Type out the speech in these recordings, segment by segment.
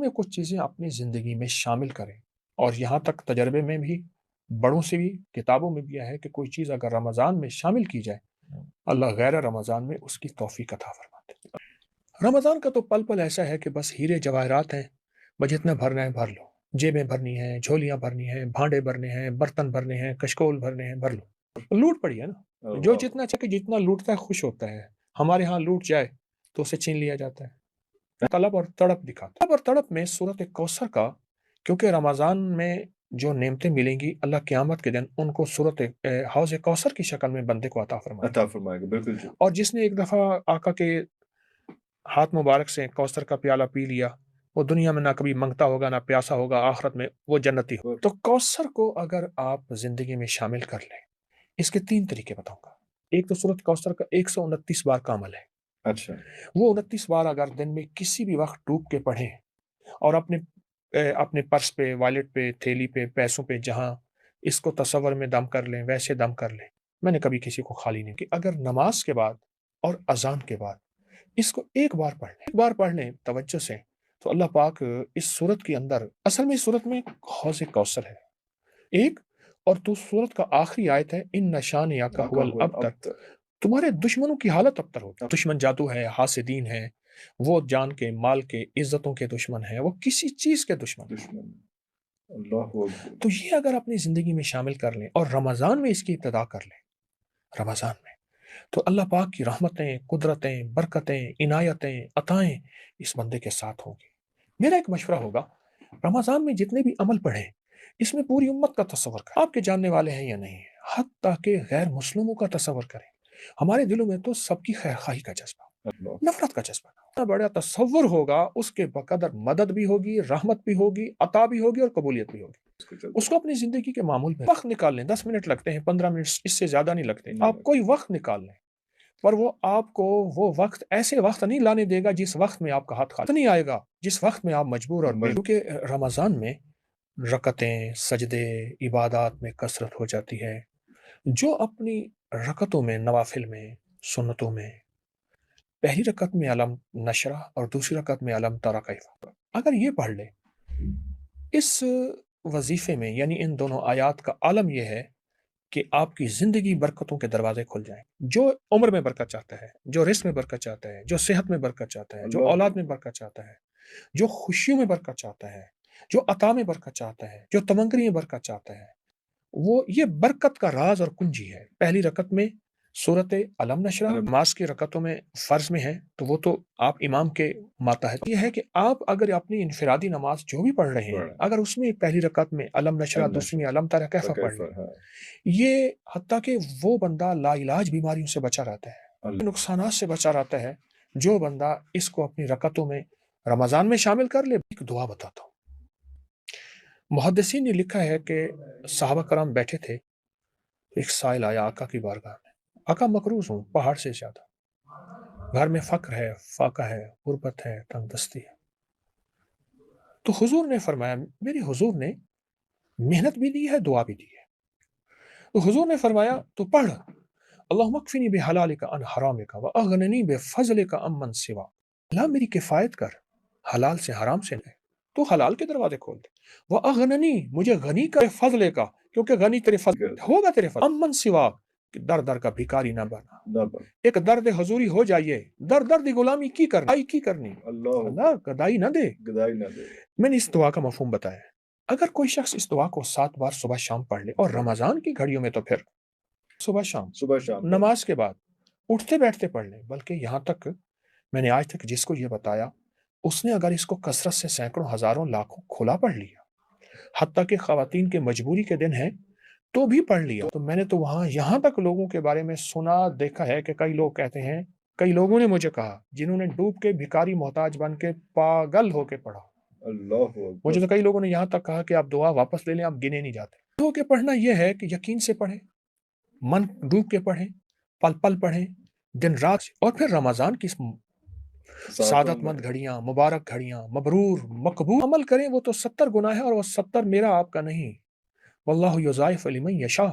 में कुछ चीज़ें अपनी ज़िंदगी में शामिल करें, और यहाँ तक तजर्बे में भी, बड़ों से भी, किताबों में भी यह है कि कोई चीज़ अगर रमज़ान में शामिल की जाए, अल्लाह गैर रमज़ान में उसकी तौफ़ीक अता फरमाते हैं। रमज़ान का तो पल-पल ऐसा है कि बस हीरे जवाहरात हैं, बस जितना भरना है भर लो। जेबें भरनी हैं, झोलियाँ भरनी हैं, भांडे भरने हैं, बर्तन भरने हैं, कशकोल भरने हैं, भर लो। लूट पड़ी है ना। जो जितना चाहे जितना लूटता है खुश होता है। हमारे यहाँ लूट जाए तो उसे छीन लिया जाता है। तलब और तड़प दिखाता है। तलब और तड़प में सूरत कौसर का, क्योंकि रमज़ान में जो नेमतें मिलेंगी अल्लाह क़यामत के दिन उनको सूरत हौज़ कौसर की शक्ल में बंदे को अता फरमाएगा। बिल्कुल जी। और जिसने एक दफ़ा आका के हाथ मुबारक से कौसर का प्याला पी लिया, वो दुनिया में ना कभी मांगता होगा, ना प्यासा होगा, आखिरत में वो जन्नती हो। तो कौसर को अगर आप ज़िंदगी में शामिल कर लें, इसके 3 तरीके बताऊँगा। एक तो सूरत कौसर का 129 बार का अमल है। अच्छा। वो 29 बार अगर दिन में किसी भी वक़्त डूब के पढ़ें और अपने पर्स पे, वॉलेट पे, थैली पे, पैसों पे, जहाँ इसको तसव्वुर में दम कर लें, वैसे दम कर लें। मैंने कभी किसी को खाली नहीं किया। अगर नमाज के बाद और अज़ान के बाद इसको एक बार पढ़ लें तवज्जो से, तो अल्लाह पाक इस सूरत के अंदर, असल में इस सूरत में हौज़ कौसर है एक, और तो सूरत का आखिरी आयत है, इन नशान या का हुवल अबतर। तुम्हारे दुश्मनों की हालत अबतर होगी। दुश्मन जादू है, हासिदीन है, वो जान के, माल के, इज्जतों के दुश्मन है, वो किसी चीज के दुश्मन। तो ये अगर अपनी जिंदगी में शामिल कर लें और रमजान में इसकी इब्तिदा कर लें, रमजान में, तो अल्लाह पाक की रहमतें, कुदरतें, बरकतें, इनायतें, अताएं इस बंदे के साथ होंगी। मेरा एक मशवरा होगा, रमजान में जितने भी अमल पढ़ें, इसमें पूरी उम्मत का तस्वर करें। आपके जानने वाले हैं या नहीं है, हत्ता के गैर मुस्लिमों का तस्वर करें। हमारे दिलों में तो सबकी खैरखाही का जज्बा, नफरत का जज्बा, इतना बड़ा तस्वर होगा, उसके बकदर मदद भी होगी, रहमत भी होगी, अता भी होगी और कबूलियत भी होगी। उसको अपनी जिंदगी के मामूल में वक्त निकाल लें। 10 मिनट लगते हैं, 15 मिनट, इससे ज्यादा नहीं लगते। आप कोई वक्त निकाल लें, पर वो आपको वो वक्त, ऐसे वक्त नहीं लाने देगा जिस वक्त में आपका हाथ खाली नहीं आएगा, जिस वक्त में आप मजबूर और क्योंकि रमजान में रकतें, सजदे, इबादत में कसरत हो जाती है। जो अपनी रकतों में, नवाफिल में, सुन्नतों में, पहली रकत में अलम नशरा और दूसरी रकत में अलम तरा कैफा, अगर ये पढ़ ले, इस वजीफे में, यानी इन दोनों आयात का आलम यह है कि आपकी जिंदगी बरकतों के दरवाजे खुल जाएं। जो उम्र में बरकत चाहता है, जो रिस्क में बरकत चाहता है, जो सेहत में बरकत चाहता है, जो औलाद में बरकत चाहता है, जो खुशियों में बरकत चाहता है, जो अता में बरकत चाहता है, जो तमंगरी में बरकत चाहता है, वो ये बरकत का राज और कुंजी है। पहली रकत में सूरत अलम नशरा, नमाज की रकतों में फर्ज में है, तो वो तो आप इमाम के मातहत। ये है कि आप अगर अपनी इनफिरादी नमाज जो भी पढ़ रहे हैं, अगर उसमें पहली रकत में अलम नशरा, दूसरी में अलम तरा कैफा पढ़ लें, ये हत्ता कि वो बंदा लाइलाज बीमारियों से बचा रहता है, नुकसानात से बचा रहता है। जो बंदा इसको अपनी रकतों में रमजान में शामिल कर ले। एक दुआ बताता हूँ। मुहद्दिसीन ने लिखा है कि सहाबा कराम बैठे थे, एक साइल आया आका की बारगाह में, आका मकरूज हूँ पहाड़ से ज्यादा, घर में फक्र है, फाका है, गुर्बत है, तंगदस्ती है। तो हुजूर ने फरमाया, मेरी हुजूर ने मेहनत भी दी है, दुआ भी दी है। तो हुजूर ने फरमाया, तो पढ़, अल्लाहुम्मा कफिनी बिहलालिका अन हरामिका व अगनिनी बिफज़लिका अम्मन सिवा। अल्लाह मेरी किफायत कर हलाल से, हराम से नहीं, तो हलाल के दरवाजे खोल दे। व अगननी, मुझे गनी कर फजले का, क्योंकि गनी तेरे फजल होगा, तेरे फजल। अम्मन सिवा, कि दर दर का भिखारी ना बना। एक दर्द हजूरी हो जाइए, दर दर्द गुलामी की करनी, अल्लाह गदाई ना दे। मैंने इस दुआ का मफहूम बताया। अगर कोई शख्स इस दुआ को 7 बार सुबह शाम पढ़ ले, और रमजान की घड़ियों में तो फिर सुबह शाम नमाज के बाद उठते बैठते पढ़ लें। बल्कि यहाँ तक मैंने आज तक जिसको ये बताया, उसने अगर इसको कसरत से सैकड़ों, हजारों, लाखों खुला पढ़ लिया, हत्ता कि खवातीन के मजबूरी के दिन है तो भी पढ़ लिया, तो मैंने तो वहां यहाँ तक लोगों के बारे में सुना, देखा है कि कई लोग कहते हैं, कई लोगों ने मुझे कहा, जिन्होंने डूब के भिखारी मोहताज बन के पागल होके पढ़ा। मुझे तो कई लोगों ने यहाँ तक कहा कि आप दुआ वापस ले लें, आप गिने नहीं जाते। होके पढ़ना यह है कि यकीन से पढ़ें, मन डूब के पढ़ें, पल पल पढ़ें, दिन रात, और फिर रमजान की सादतमंद घड़ियां, मुबारक घड़ियां, मबरूर मकबूल अमल करें। वो तो 70 गुना है, और वो 70 मेरा आपका नहीं। वल्लाहु युज़ाइफ़ु लिमन यशा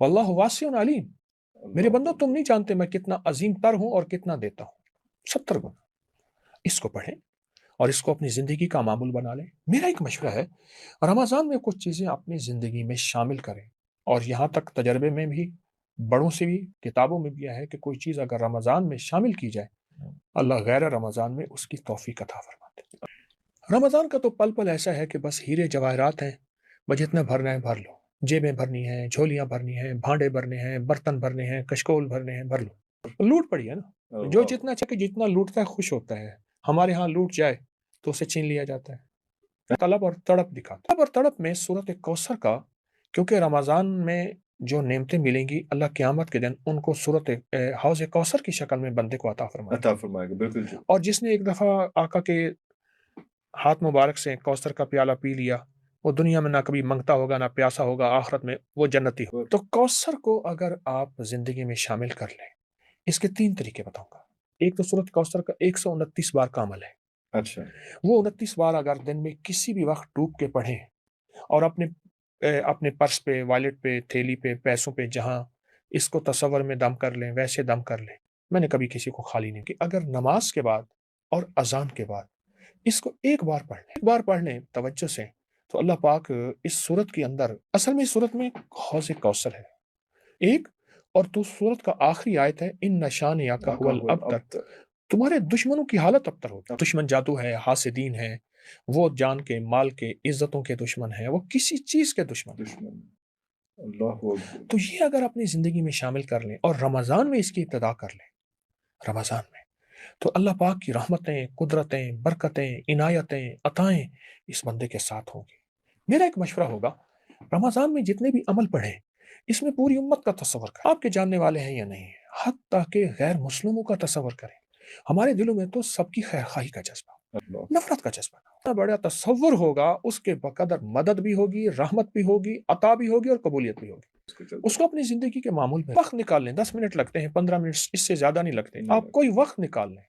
वल्लाहु वासिउन अलीम। मेरे बंदो, तुम नहीं जानते मैं कितना अजीम तर हूं और कितना देता हूं। 70 गुना। इसको पढ़ें اور اس کو اپنی زندگی کا معمول بنا لیں۔ میرا ایک مشورہ ہے، رمضان میں کچھ چیزیں اپنی زندگی میں شامل کریں، اور یہاں تک تجربے میں بھی، بڑوں سے بھی، کتابوں میں بھی ہے کہ کوئی چیز اگر رمضان میں شامل کی جائے، اللہ غیر رمضان میں اس کی توفیق عطا فرماتے ہیں۔ رمضان کا تو پل پل ایسا ہے کہ بس ہیرے جواہرات ہیں، بس جتنا بھرنا ہے بھر لو، جیبیں بھرنی ہیں، جھولیاں بھرنی ہیں، بھانڈے بھرنے ہیں، برتن بھرنے ہیں، کشکول بھرنے ہیں، بھر لو۔ لوٹ پڑی ہے نا، جو جتنا چاہے جتنا لوٹتا ہے خوش ہوتا ہے۔ ہمارے ہاں لوٹ جائے تو اسے چھین لیا جاتا ہے۔ طلب اور تڑپ دکھاتا، طلب اور تڑپ میں سورت کوثر کا، کیونکہ رمضان میں جو نعمتیں ملیں گی اللہ قیامت کے دن ان کو سورت حوض کوثر کی شکل میں بندے کو عطا فرمائے گا۔ بالکل جی۔ اور جس نے ایک دفعہ آقا کے ہاتھ مبارک سے کوثر کا پیالہ پی لیا، وہ دنیا میں نہ کبھی منگتا ہوگا نہ پیاسا ہوگا، آخرت میں وہ جنتی ہوگا۔ تو کوثر کو اگر آپ زندگی میں شامل کر لیں، اس کے 3 طریقے بتاؤں گا۔ ایک تو سورت کوثر کا 129 بار کا عمل ہے۔ اچھا، وہ 29 بار اگر دن میں کسی بھی وقت ڈوب کے پڑھیں، اور اپنے پرس پہ، والیٹ پہ، تھیلی پہ، پیسوں پہ، جہاں اس کو تصور میں دم کر لیں ویسے دم کر لیں۔ میں نے کبھی کسی کو خالی نہیں کہ اگر نماز کے بعد اور اذان کے بعد اس کو ایک بار پڑھ لیں توجہ سے، تو اللہ پاک اس صورت کے اندر، اصل میں اس صورت میں حوض کوثر ہے ایک، اور تو صورت کا آخری آیت ہے ان شانئک ھو الابتر، تمہارے دشمنوں کی حالت ابتر ہوگی۔ دشمن جادو ہے، حاسدین ہے، وہ جان کے، مال کے، عزتوں کے دشمن ہیں، وہ کسی چیز کے دشمن۔ تو یہ اگر اپنی زندگی میں شامل کر لیں اور رمضان میں اس کی ابتدا کر لیں، رمضان میں، تو اللہ پاک کی رحمتیں، قدرتیں، برکتیں، عنایتیں، عطائیں اس بندے کے ساتھ ہوں گی۔ میرا ایک مشورہ ہوگا، رمضان میں جتنے بھی عمل پڑھیں، اس میں پوری امت کا تصور کریں، آپ کے جاننے والے ہیں یا نہیں، حتیٰ کہ غیر مسلموں کا تصور کریں۔ ہمارے دلوں میں تو سب کی خیر خواہی کا جذبہ، نفرت کا جذبہ، اتنا بڑا تصور ہوگا، اس کے بقدر مدد بھی ہوگی، رحمت بھی ہوگی، عطا بھی ہوگی اور قبولیت بھی ہوگی۔ اس کو اپنی زندگی کے معمول میں وقت نکال لیں، 10 منٹ لگتے ہیں، 15 منٹ، اس سے زیادہ نہیں لگتے، آپ کوئی وقت نکال لیں،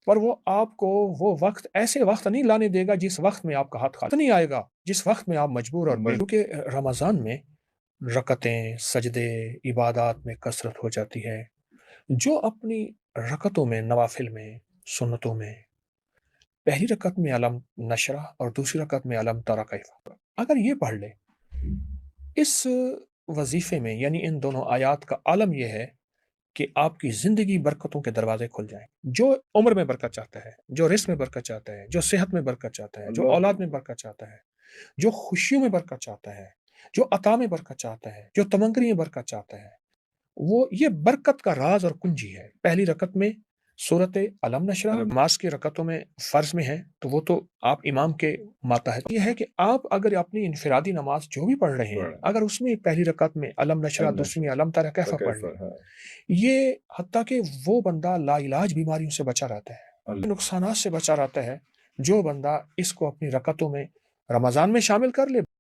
پر وہ آپ کو وہ وقت ایسے وقت نہیں لانے دے گا جس وقت میں آپ کا ہاتھ خالی نہیں آئے گا، جس وقت میں آپ مجبور اور کیونکہ رمضان میں رکعتیں، سجدے، عبادات میں کثرت ہو جاتی ہے۔ جو اپنی رکعتوں میں، نوافل میں، سنتوں میں، پہلی رکعت میں علم نشرہ اور دوسری رکعت میں علم تری کیف، اگر یہ پڑھ لے اس وظیفے میں، یعنی ان دونوں آیات کا عالم یہ ہے کہ آپ کی زندگی برکتوں کے دروازے کھل جائیں۔ جو عمر میں برکت چاہتا ہے، جو رزق میں برکت چاہتا ہے، جو صحت میں برکت چاہتا ہے، جو اولاد میں برکت چاہتا ہے، جو خوشیوں میں برکت چاہتا ہے، جو عطا میں برکت چاہتا ہے، جو تمنگری میں برکت چاہتا ہے، وہ یہ برکت کا راز اور کنجی ہے۔ پہلی رکعت میں سورت علم نشرہ، نماز کی رکعتوں میں فرض میں ہے تو وہ تو آپ امام کے ماتحت، یہ ہے کہ آپ اگر اپنی انفرادی نماز جو بھی پڑھ رہے ہیں، اگر اس میں پہلی رکعت میں علم نشرہ، دوسری میں علم تری کیف پڑھ لیں، یہ حتیٰ کہ وہ بندہ لا علاج بیماریوں سے بچا رہتا ہے، نقصانات سے بچا رہتا ہے، جو بندہ اس کو اپنی رکعتوں میں رمضان میں شامل کر لے۔